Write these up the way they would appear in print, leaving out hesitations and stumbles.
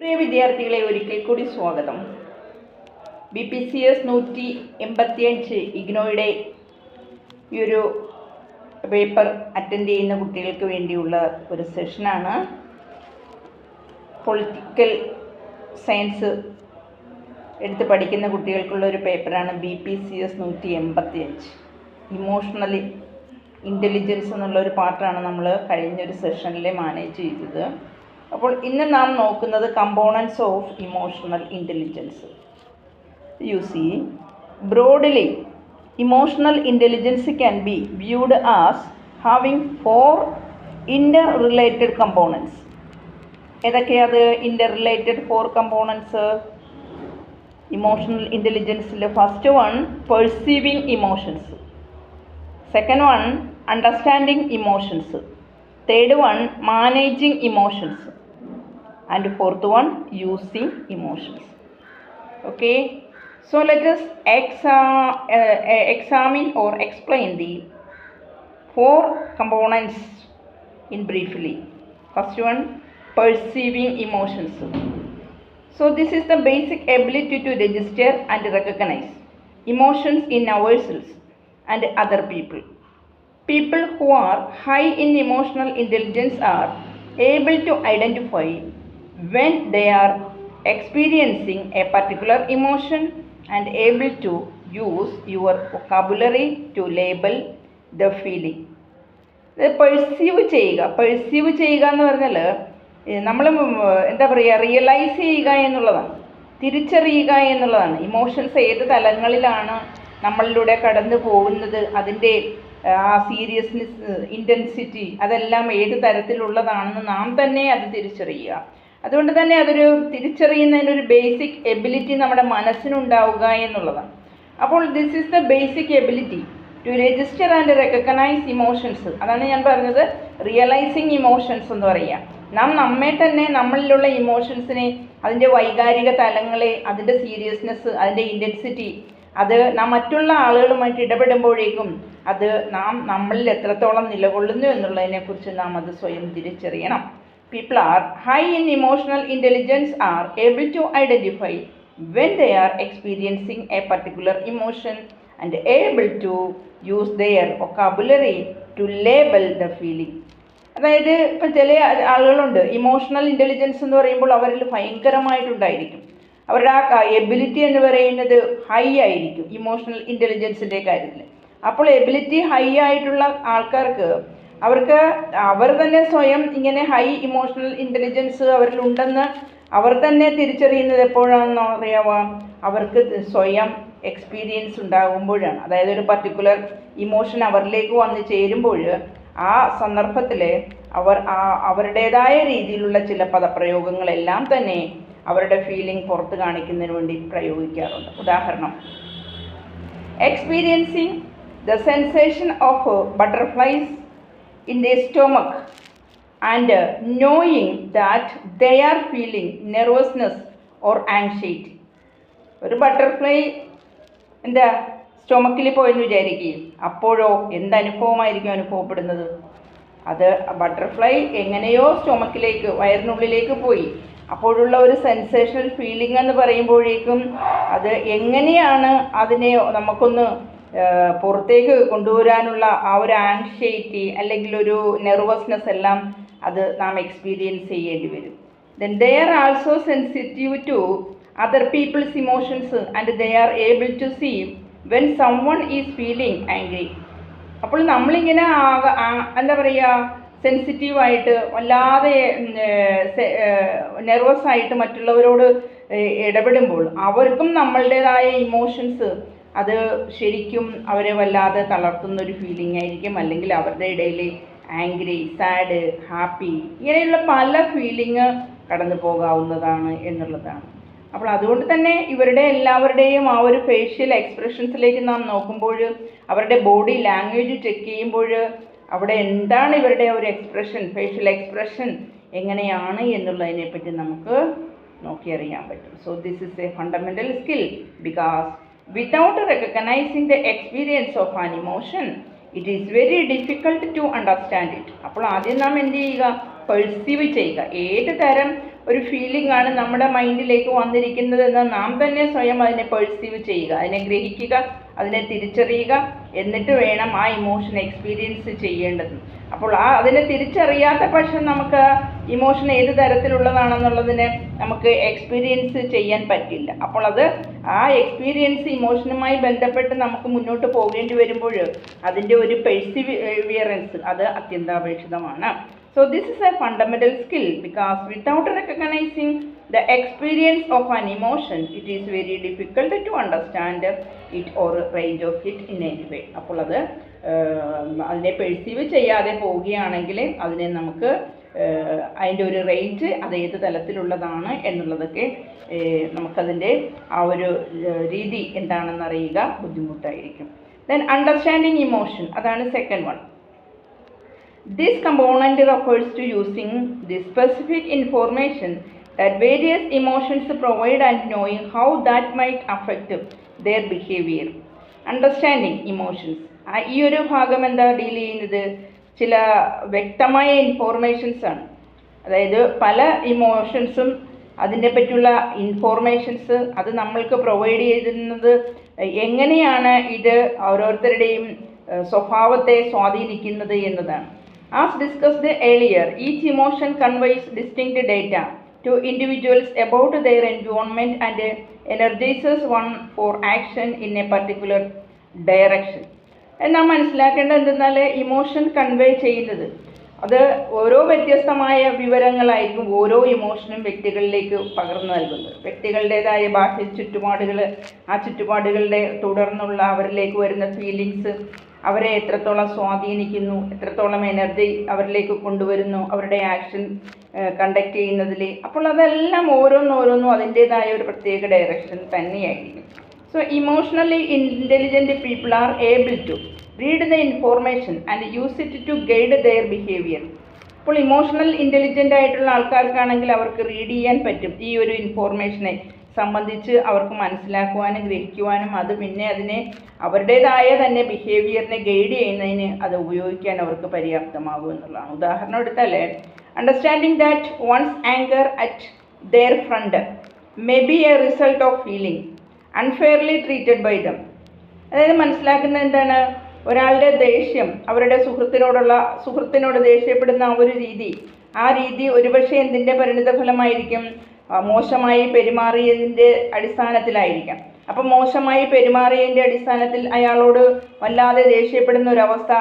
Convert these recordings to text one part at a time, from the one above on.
പ്രിയ വിദ്യാർത്ഥികളെ, ഒരിക്കൽ കൂടി സ്വാഗതം. BPCS 185 ഇഗ്നോയുടെ ഈ ഒരു പേപ്പർ അറ്റൻഡ് ചെയ്യുന്ന കുട്ടികൾക്ക് വേണ്ടിയുള്ള ഒരു സെഷനാണ്. പൊളിറ്റിക്കൽ സയൻസ് എടുത്ത് പഠിക്കുന്ന കുട്ടികൾക്കുള്ള ഒരു പേപ്പറാണ് BPCS 185. ഇമോഷണൽ ഇൻ്റലിജൻസ് എന്നുള്ളൊരു പാർട്ടാണ് നമ്മൾ കഴിഞ്ഞൊരു സെഷനിൽ മാനേജ് ചെയ്തത്. അപ്പോൾ ഇന്ന് നാം നോക്കുന്നത് components of emotional intelligence. You see broadly emotional intelligence can be viewed as having 4 interrelated components. ഏതൊക്കെയത് ഇൻ്റർ റിലേറ്റഡ് 4 കമ്പോണൻസ് ഇമോഷണൽ ഇൻ്റലിജൻസിൽ? First one perceiving emotions, second one understanding emotions, third one managing emotions, and fourth one using emotions. Okay, so let us examine or explain the 4 components in briefly. First one, perceiving emotions. So this is the basic ability to register and recognize emotions in ourselves and other people. People who are high in emotional intelligence are able to identify when they are experiencing a particular emotion and able to use your vocabulary to label the feeling. Perceive ചെയ്യുക എന്ന് പറഞ്ഞാൽ നമ്മൾ എന്താ പറയുക, realise ചെയ്യുക എന്നുള്ളതാണ്, തിരിച്ചറിയുക എന്നുള്ളതാണ്. ഇമോഷൻസ് ഏത് തലങ്ങളിലാണ് നമ്മളിലൂടെ കടന്നു പോകുന്നത്, അതിൻ്റെ ആ സീരിയസ്നെസ്, ഇൻറ്റൻസിറ്റി, അതെല്ലാം ഏത് തരത്തിലുള്ളതാണെന്ന് നാം തന്നെ അത് തിരിച്ചറിയുക. അതുകൊണ്ട് തന്നെ അതൊരു തിരിച്ചറിയുന്നതിനൊരു ബേസിക് എബിലിറ്റി നമ്മുടെ മനസ്സിനുണ്ടാവുക എന്നുള്ളതാണ്. അപ്പോൾ this is the basic ability to register and recognise emotions. അതാണ് ഞാൻ പറഞ്ഞത്, റിയലൈസിങ് ഇമോഷൻസ് എന്ന് പറയുക. നാം നമ്മെ തന്നെ, നമ്മളിലുള്ള ഇമോഷൻസിനെ, അതിൻ്റെ വൈകാരിക തലങ്ങളെ, അതിൻ്റെ സീരിയസ്നെസ്, അതിൻ്റെ ഇൻറ്റൻസിറ്റി, അത് നാം മറ്റുള്ള ആളുകളുമായിട്ട് ഇടപെടുമ്പോഴേക്കും അത് നമ്മളിൽ എത്രത്തോളം നിലകൊള്ളുന്നു എന്നുള്ളതിനെക്കുറിച്ച് നാം അത് സ്വയം തിരിച്ചറിയണം. People are high in emotional intelligence are able to identify when they are experiencing a particular emotion and able to use their vocabulary to label the feeling. അതായത് ഇപ്പം ചില ആളുകളുണ്ട്, ഇമോഷണൽ ഇൻ്റലിജൻസ് എന്ന് പറയുമ്പോൾ അവരിൽ ഭയങ്കരമായിട്ടുണ്ടായിരിക്കും. അവരുടെ ആ എബിലിറ്റി എന്ന് പറയുന്നത് ഹൈ ആയിരിക്കും ഇമോഷണൽ ഇൻ്റലിജൻസിൻ്റെ കാര്യത്തിൽ. അപ്പോൾ എബിലിറ്റി ഹൈ ആയിട്ടുള്ള ആൾക്കാർക്ക് അവർ തന്നെ സ്വയം ഇങ്ങനെ ഹൈ ഇമോഷണൽ ഇൻ്റലിജൻസ് അവരിലുണ്ടെന്ന് അവർ തന്നെ തിരിച്ചറിയുന്നത് എപ്പോഴാണെന്ന് അറിയാമോ? അവർക്ക് സ്വയം എക്സ്പീരിയൻസ് ഉണ്ടാകുമ്പോഴാണ്. അതായത് ഒരു പർട്ടിക്കുലർ ഇമോഷൻ അവരിലേക്ക് വന്ന് ചേരുമ്പോൾ ആ സന്ദർഭത്തിൽ അവരുടേതായ രീതിയിലുള്ള ചില പദപ്രയോഗങ്ങളെല്ലാം തന്നെ അവരുടെ ഫീലിംഗ് പുറത്ത് കാണിക്കുന്നതിന് വേണ്ടി പ്രയോഗിക്കാറുണ്ട്. ഉദാഹരണം, experiencing the sensation of butterflies in their stomach and knowing that they are feeling nervousness or anxiety. ഒരു ബട്ടർഫ്ലൈ എന്താ സ്റ്റൊമക്കിൽ പോയെന്ന് വിചാരിക്കുകയും അപ്പോഴോ എന്തനുഭവമായിരിക്കും അനുഭവപ്പെടുന്നത്? അത് ബട്ടർഫ്ലൈ എങ്ങനെയോ സ്റ്റൊമക്കിലേക്ക്, വയറിനുള്ളിലേക്ക് പോയി. അപ്പോഴുള്ള ഒരു സെൻസേഷണൽ ഫീലിംഗ് എന്ന് പറയുമ്പോഴേക്കും അത് എങ്ങനെയാണ് അതിനെ നമുക്കൊന്ന് പുറത്തേക്ക് കൊണ്ടുവരാനുള്ള ആ ഒരു ആങ്ഷൈറ്റി അല്ലെങ്കിൽ ഒരു നെർവസ്നെസ് എല്ലാം അത് നാം എക്സ്പീരിയൻസ് ചെയ്യേണ്ടി വരും. Then they are also sensitive to other people's emotions and they are able to see when someone is feeling angry. അപ്പോൾ നമ്മളിങ്ങനെ എന്താ പറയുക, സെൻസിറ്റീവായിട്ട് വല്ലാതെ നെർവസായിട്ട് മറ്റുള്ളവരോട് ഇടപെടുമ്പോൾ അവർക്കും നമ്മളുടേതായ ഇമോഷൻസ് അത് ശരിക്കും അവരെ വല്ലാതെ തളർത്തുന്നൊരു ഫീലിംഗ് ആയിരിക്കും. അല്ലെങ്കിൽ അവരുടെ ഇടയിൽ ആംഗ്രി, സാഡ്, ഹാപ്പി, ഇങ്ങനെയുള്ള പല ഫീലിംഗ് കടന്നു പോകാവുന്നതാണ് എന്നുള്ളതാണ്. അപ്പോൾ അതുകൊണ്ട് തന്നെ ഇവരുടെ എല്ലാവരുടെയും ആ ഒരു ഫേഷ്യൽ എക്സ്പ്രഷൻസിലേക്ക് നാം നോക്കുമ്പോൾ, അവരുടെ ബോഡി ലാംഗ്വേജ് ചെക്ക് ചെയ്യുമ്പോൾ അവിടെ എന്താണ് ഇവരുടെ ഒരു എക്സ്പ്രഷൻ, ഫേഷ്യൽ എക്സ്പ്രഷൻ എങ്ങനെയാണ് എന്നുള്ളതിനെപ്പറ്റി നമുക്ക് നോക്കിയറിയാൻ പറ്റും. So this is A fundamental skill because without recognizing the experience of an emotion, it is very difficult to understand it. അപ്പോൾ ആദ്യം നാം എന്ത് ചെയ്യുക, പെർസീവ് ചെയ്യുക. ഏത് തരം ഒരു ഫീലിംഗ് ആണ് നമ്മുടെ മൈൻഡിലേക്ക് വന്നിരിക്കുന്നതെന്ന് നാം തന്നെ സ്വയം അതിനെ പെർസീവ് ചെയ്യുക, അതിനെ ഗ്രഹിക്കുക, അതിനെ തിരിച്ചറിയുക, എന്നിട്ട് വേണം ആ ഇമോഷൻ എക്സ്പീരിയൻസ് ചെയ്യേണ്ടത്. അപ്പോൾ അതിനെ തിരിച്ചറിയാത്ത പക്ഷം നമുക്ക് ഇമോഷൻ ഏത് തരത്തിലുള്ളതാണെന്നുള്ളതിന് നമുക്ക് എക്സ്പീരിയൻസ് ചെയ്യാൻ പറ്റില്ല. അപ്പോൾ ആ എക്സ്പീരിയൻസ് ഇമോഷനുമായി ബന്ധപ്പെട്ട് നമുക്ക് മുന്നോട്ട് പോകേണ്ടി വരുമ്പോൾ അതിൻ്റെ ഒരു പെർസിവിയറൻസ് അത് അത്യന്താപേക്ഷിതമാണ്. So this is a fundamental skill, because without recognizing the experience of an emotion, it is very difficult to understand it or range of it in any way. അപ്പോൾ അതിനെ പെർസീവ് ചെയ്യാതെ പോവുകയാണെങ്കിൽ അതിനെ നമുക്ക് അതിൻ്റെ ഒരു റേഞ്ച് അത് ഏത് തലത്തിലുള്ളതാണ് എന്നുള്ളതൊക്കെ നമുക്കതിൻ്റെ ആ ഒരു രീതി എന്താണെന്ന് അറിയുക ബുദ്ധിമുട്ടായിരിക്കും. ദെൻ അണ്ടർസ്റ്റാൻഡിങ് ഇമോഷൻ, അതാണ് second one. This component refers to using the specific information that various emotions provide and knowing how that might affect their behavior. Understanding emotions, ഈ ഒരു ഭാഗം എന്താ ഡീൽ ചെയ്യുന്നത്? ചില വ്യക്തമായ ഇൻഫോർമേഷൻസ് ആണ്. അതായത് പല ഇമോഷൻസും അതിനെ പറ്റിയുള്ള ഇൻഫോർമേഷൻസ് അത് നമ്മൾക്ക് പ്രൊവൈഡ് ചെയ്യുന്നത് എങ്ങനെയാണ് ഇത് ഓരോരുത്തരുടെയും സ്വഭാവത്തെ സ്വാധീനിക്കുന്നത് എന്നതാണ്. As discussed earlier, each emotion conveys distinct data to individuals about their environment and energizes one for action in a particular direction. നാം മനസ്സിലാക്കേണ്ടത് എന്തെന്നാൽ ഇമോഷൻ കൺവേ ചെയ്യുന്നത് അത് ഓരോ വ്യത്യസ്തമായ വിവരങ്ങളായിരിക്കും ഓരോ ഇമോഷനും വ്യക്തികളിലേക്ക് പകർന്നു നൽകുന്നത്. വ്യക്തികളുടേതായ ബാഹ്യ ചുറ്റുപാടുകൾ, ആ ചുറ്റുപാടുകളുടെ തുടർന്നുള്ള അവരിലേക്ക് വരുന്ന ഫീലിങ്സ് അവരെ എത്രത്തോളം സ്വാധീനിക്കുന്നു, എത്രത്തോളം എനർജി അവരിലേക്ക് കൊണ്ടുവരുന്നു അവരുടെ ആക്ഷൻ കണ്ടക്ട് ചെയ്യുന്നതിൽ. അപ്പോൾ അതെല്ലാം ഓരോന്നോരോന്നും അതിൻ്റേതായ ഒരു പ്രത്യേക ഡയറക്ഷൻ തന്നെയായിരിക്കും. So emotionally intelligent people are able to read the information and use it to guide their behaviour. അപ്പോൾ ഇമോഷണൽ ഇൻ്റലിജൻ്റ് ആയിട്ടുള്ള ആൾക്കാർക്കാണെങ്കിൽ അവർക്ക് റീഡ് ചെയ്യാൻ പറ്റും ഈ ഒരു ഇൻഫോർമേഷനെ സംബന്ധിച്ച് അവർക്ക് മനസ്സിലാക്കുവാനും ഗ്രഹിക്കുവാനും അത് പിന്നെ അതിനെ അവരുടേതായ തന്നെ ബിഹേവിയറിനെ ഗൈഡ് ചെയ്യുന്നതിന് അത് ഉപയോഗിക്കാൻ അവർക്ക് പര്യാപ്തമാകും എന്നുള്ളതാണ്. ഉദാഹരണം എടുത്താൽ understanding that one's anger at their friend may be a result of feeling unfairly treated by them. അതായത് മനസ്സിലാക്കുന്നത് എന്താണ്? ഒരാളുടെ ദേഷ്യം, അവരുടെ സുഹൃത്തിനോട് ദേഷ്യപ്പെടുന്ന ആ രീതി ഒരുപക്ഷെ എന്തിൻ്റെ പരിണിതഫലമായിരിക്കും? മോശമായി പെരുമാറിയതിൻ്റെ അടിസ്ഥാനത്തിലായിരിക്കാം. അപ്പം മോശമായി പെരുമാറിയതിൻ്റെ അടിസ്ഥാനത്തിൽ അയാളോട് വല്ലാതെ ദേഷ്യപ്പെടുന്ന ഒരവസ്ഥ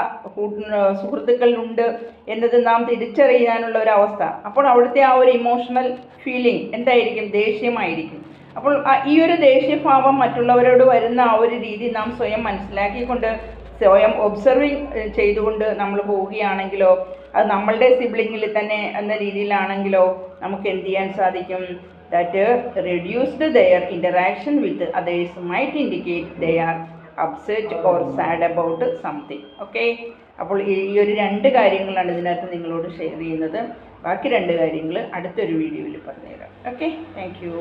സുഹൃത്തുക്കളിലുണ്ട് എന്നത് നാം തിരിച്ചറിയാനുള്ള ഒരവസ്ഥ. അപ്പോൾ അവിടുത്തെ ആ ഒരു ഇമോഷണൽ ഫീലിംഗ് എന്തായിരിക്കും? ദേഷ്യമായിരിക്കും. അപ്പോൾ ഈ ഒരു ദേഷ്യഭാവം മറ്റുള്ളവരോട് വരുന്ന ആ ഒരു രീതി നാം സ്വയം മനസ്സിലാക്കിക്കൊണ്ട് സ്വയം ഒബ്സർവിങ് ചെയ്തുകൊണ്ട് നമ്മൾ പോവുകയാണെങ്കിലോ അത് നമ്മളുടെ സിബ്ലിങ്ങിൽ തന്നെ എന്ന രീതിയിലാണെങ്കിലോ നമുക്ക് എന്ത് ചെയ്യാൻ സാധിക്കും? That reduced their interaction with others might indicate they are upset or sad about something. Okay, അപ്പോൾ ഈ ഒരു 2 കാര്യങ്ങളാണ് ഇതിനകത്ത് നിങ്ങളോട് ഷെയർ ചെയ്യുന്നത്. ബാക്കി 2 കാര്യങ്ങൾ അടുത്തൊരു വീഡിയോയിൽ പറഞ്ഞുതരാം. Okay, thank you.